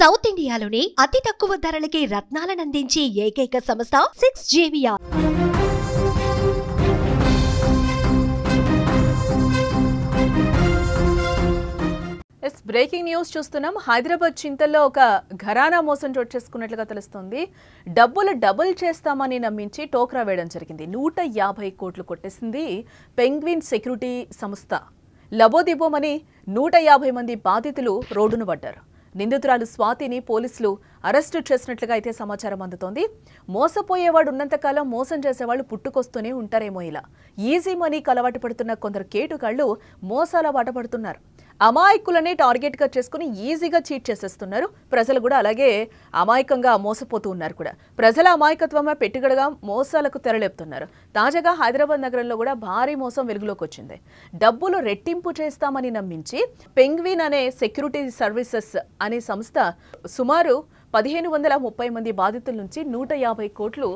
South ఇండియాలోనే అతి తక్కువ ధరలకి రత్నాలనందించే ఏకైక సంస్థ 6JVR. బ్రేకింగ్ న్యూస్ చూస్తున్నాం. హైదరాబాద్ చింతల్లో ఒక ఘరానా మోసం చోటు చేసుకున్నట్లుగా తెలుస్తోంది. డబ్బులు డబుల్ చేస్తామని నమ్మించి టోక్రా వేయడం జరిగింది. 150 కోట్లు కొట్టేసింది పెంగ్విన్ సెక్యూరిటీ సంస్థ. లబోదిబోమని 150 మంది బాధితులు రోడ్డును పడ్డారు. నిందితురాలు స్వాతిని పోలీసులు అరెస్టు చేసినట్లుగా అయితే సమాచారం అందుతోంది. మోసపోయేవాడు ఉన్నంతకాలం మోసం చేసేవాళ్ళు పుట్టుకొస్తూనే ఉంటారేమో. ఇలా ఈజీ మనీకి అలవాటు పడుతున్న కొందరు కేటుగాళ్లు మోసాల బాట పడుతున్నారు. అమాయకులనే టార్గెట్గా చేసుకుని ఈజీగా చీట్ చేసేస్తున్నారు. ప్రజలు కూడా అలాగే అమాయకంగా మోసపోతూ ఉన్నారు కూడా. ప్రజల అమాయకత్వమే పెట్టుగడగా మోసాలకు తెరలేపుతున్నారు. తాజాగా హైదరాబాద్ నగరంలో కూడా భారీ మోసం వెలుగులోకి వచ్చింది. డబ్బులు రెట్టింపు చేస్తామని నమ్మించి పెంగ్విన్ అనే సెక్యూరిటీ సర్వీసెస్ అనే సంస్థ సుమారు 1530 మంది బాధితుల నుంచి 150 కోట్లు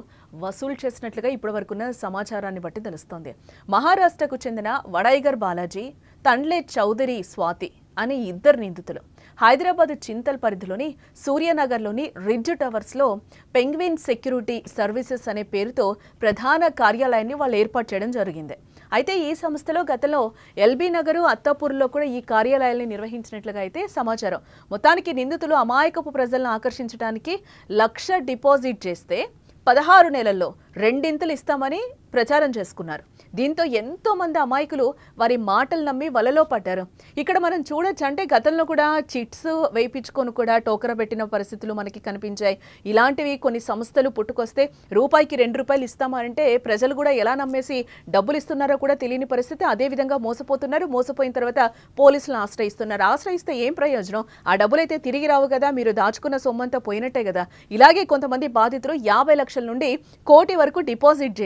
వసూలు చేసినట్లుగా ఇప్పటివరకున్న సమాచారాన్ని బట్టి తెలుస్తోంది. మహారాష్ట్రకు చెందిన వడైగర్ బాలాజీ, తండ్లే చౌదరి స్వాతి అనే ఇద్దరు నిందితులు హైదరాబాద్ చింతల్ పరిధిలోని సూర్యనగర్లోని రిడ్జ్ టవర్స్లో పెంగ్విన్ సెక్యూరిటీ సర్వీసెస్ అనే పేరుతో ప్రధాన కార్యాలయాన్ని వాళ్ళు ఏర్పాటు చేయడం జరిగింది. అయితే ఈ సంస్థలో గతంలో ఎల్బీ నగరు, అత్తాపూర్లో కూడా ఈ కార్యాలయాన్ని నిర్వహించినట్లుగా అయితే సమాచారం. మొత్తానికి నిందితులు అమాయకపు ప్రజలను ఆకర్షించడానికి 1,00,000 డిపాజిట్ చేస్తే 16 నెలల్లో 2 ఇస్తామని ప్రచారం చేసుకున్నారు. దీంతో ఎంతో మంది అమాయకులు వారి మాటలు నమ్మి వలలో పడ్డారు. ఇక్కడ మనం చూడొచ్చు, అంటే గతంలో కూడా చిట్స్ వేయించుకొని కూడా టోకరా పెట్టిన పరిస్థితులు మనకి కనిపించాయి. ఇలాంటివి కొన్ని సంస్థలు పుట్టుకొస్తే రూపాయికి 2 రూపాయలు ఇస్తామంటే ప్రజలు కూడా ఎలా నమ్మేసి డబ్బులు ఇస్తున్నారో కూడా తెలియని పరిస్థితి. అదే విధంగా మోసపోతున్నారు. మోసపోయిన తర్వాత పోలీసులను ఆశ్రయిస్తున్నారు. ఆశ్రయిస్తే ఏం ప్రయోజనం? ఆ డబ్బులైతే తిరిగి రావు కదా, మీరు దాచుకున్న సొమ్మంతా పోయినట్టే కదా. ఇలాగే కొంతమంది బాధితులు 50 లక్షల నుండి 1 కోటి వరకు డిపాజిట్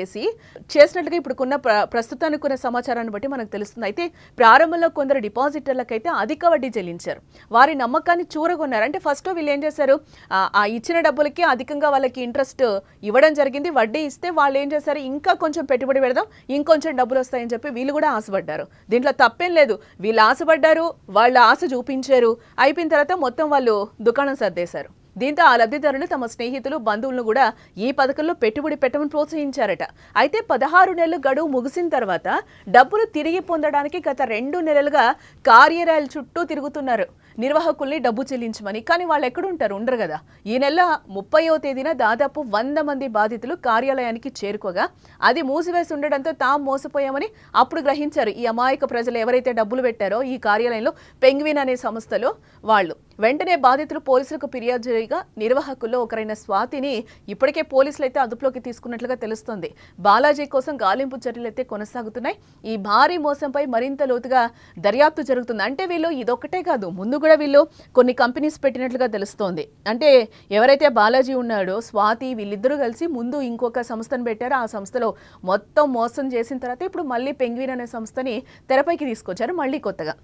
చేసినట్లుగా ఇప్పుడున్న ప్రస్తుతానికి ఉన్న సమాచారాన్ని బట్టి మనకు తెలుస్తుంది. అయితే ప్రారంభంలో కొందరు డిపాజిటర్లకైతే అధిక వడ్డీ చెల్లించారు. వారి నమ్మకాన్ని చూరగొన్నారు. అంటే ఫస్ట్ వీళ్ళు ఏం చేశారు, ఆ ఇచ్చిన డబ్బులకి అధికంగా వాళ్ళకి ఇంట్రెస్ట్ ఇవ్వడం జరిగింది. వడ్డీ ఇస్తే వాళ్ళు ఏం చేశారు, ఇంకా కొంచెం పెట్టుబడి పెడదాం, ఇంకొంచెం డబ్బులు వస్తాయని చెప్పి వీళ్ళు కూడా ఆశపడ్డారు. దీంట్లో తప్పేం లేదు. వీళ్ళు ఆశపడ్డారు, వాళ్ళు ఆశ చూపించారు. అయిపోయిన తర్వాత మొత్తం వాళ్ళు దుకాణం సర్దేశారు. దీంతో ఆ లబ్ధిదారులు తమ స్నేహితులు, బంధువులను కూడా ఈ పథకంలో పెట్టుబడి పెట్టమని ప్రోత్సహించారట. అయితే 16 నెలలు గడువు ముగిసిన తర్వాత డబ్బులు తిరిగి పొందడానికి గత 2 నెలలుగా కార్యాలయాల చుట్టూ తిరుగుతున్నారు నిర్వాహకుల్ని డబ్బు చెల్లించమని. కానీ వాళ్ళు ఎక్కడుంటారు? ఉండరు కదా. ఈ నెల 30వ తేదీన దాదాపు 100 మంది బాధితులు కార్యాలయానికి చేరుకోగా అది మూసివేసి ఉండడంతో తాము మోసపోయామని అప్పుడు గ్రహించారు ఈ అమాయక ప్రజలు. ఎవరైతే డబ్బులు పెట్టారో ఈ కార్యాలయంలో పెంగ్విన్ అనే సంస్థలో వాళ్ళు వెంటనే బాధితులు పోలీసులకు ఫిర్యాదు చేయగా నిర్వాహకుల్లో ఒకరైన స్వాతిని ఇప్పటికే పోలీసులు అయితే అదుపులోకి తీసుకున్నట్లుగా తెలుస్తోంది. బాలాజీ కోసం గాలింపు చర్యలు అయితే కొనసాగుతున్నాయి. ఈ భారీ మోసంపై మరింత లోతుగా దర్యాప్తు జరుగుతుంది. అంటే వీళ్ళు ఇదొక్కటే కాదు, ముందు కూడా వీళ్ళు కొన్ని కంపెనీస్ పెట్టినట్లుగా తెలుస్తోంది. అంటే ఎవరైతే బాలాజీ ఉన్నాడో స్వాతి వీళ్ళిద్దరూ కలిసి ముందు ఇంకొక సంస్థను పెట్టారో ఆ సంస్థలో మొత్తం మోసం చేసిన తర్వాత ఇప్పుడు మళ్ళీ పెంగ్విన్ అనే సంస్థని తెరపైకి తీసుకొచ్చారు మళ్ళీ కొత్తగా.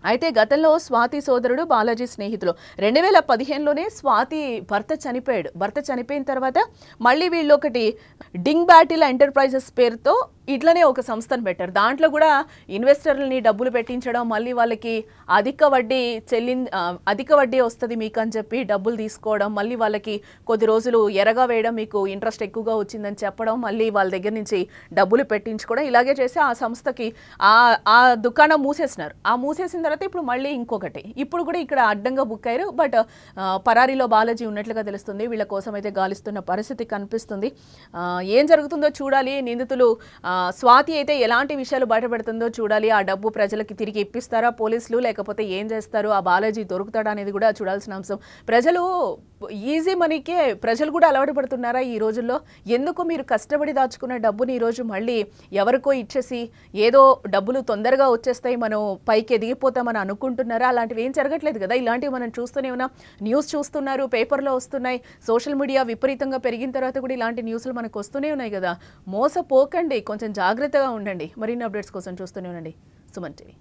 అయితే గతంలో స్వాతి సోదరుడు బాలాజీ స్నేహితులు 2015లోనే స్వాతి భర్త చనిపోయాడు. భర్త చనిపోయిన తర్వాత మళ్ళీ వీళ్ళు ఒకటి డింగ్ బ్యాటిల్ ఎంటర్ప్రైజెస్ పేరుతో ఇట్లనే ఒక సంస్థను పెట్టారు. దాంట్లో కూడా ఇన్వెస్టర్లని డబ్బులు పెట్టించడం, మళ్ళీ వాళ్ళకి అధిక వడ్డీ వస్తుంది మీకు అని చెప్పి డబ్బులు తీసుకోవడం, మళ్ళీ వాళ్ళకి కొద్ది రోజులు ఎరగా వేయడం, మీకు ఇంట్రెస్ట్ ఎక్కువగా వచ్చిందని చెప్పడం, మళ్ళీ వాళ్ళ దగ్గర నుంచి డబ్బులు పెట్టించుకోవడం, ఇలాగే చేసి ఆ సంస్థకి ఆ దుకాణం మూసేసినారు. ఆ మూసేసిన తర్వాత ఇప్పుడు మళ్ళీ ఇంకొకటి ఇప్పుడు కూడా ఇక్కడ అడ్డంగా బుక్ అయ్యారు. బట్ పరారీలో బాలాజీ ఉన్నట్లుగా తెలుస్తుంది. వీళ్ళ కోసం అయితే గాలిస్తున్న పరిస్థితి కనిపిస్తుంది. ఏం జరుగుతుందో చూడాలి. నిందితులు స్వాతి అయితే ఎలాంటి విషయాలు బయటపెడుతుందో చూడాలి. ఆ డబ్బు ప్రజలకి తిరిగి ఇప్పిస్తారా పోలీసులు, లేకపోతే ఏం చేస్తారు, ఆ బాలాజీ దొరుకుతాడా అనేది కూడా చూడాల్సిన అంశం. ప్రజలు ఈజీ మనీకే ప్రజలు కూడా అలవాటు పడుతున్నారా ఈ రోజుల్లో? ఎందుకు మీరు కష్టపడి దాచుకున్న డబ్బుని ఈరోజు మళ్ళీ ఎవరికో ఇచ్చేసి ఏదో డబ్బులు తొందరగా వచ్చేస్తాయి, మనం పైకి ఎదిగిపోతామని అనుకుంటున్నారా? అలాంటివి ఏం జరగట్లేదు కదా. ఇలాంటివి మనం చూస్తూనే ఉన్నాం. న్యూస్ చూస్తున్నారు, పేపర్లో వస్తున్నాయి. సోషల్ మీడియా విపరీతంగా పెరిగిన తర్వాత కూడా ఇలాంటి న్యూస్లు మనకు వస్తూనే ఉన్నాయి కదా. మోసపోకండి, కొంచెం జాగ్రత్తగా ఉండండి. మరిన్ని అప్డేట్స్ కోసం చూస్తూనే ఉండండి సుమన్ టీవీ.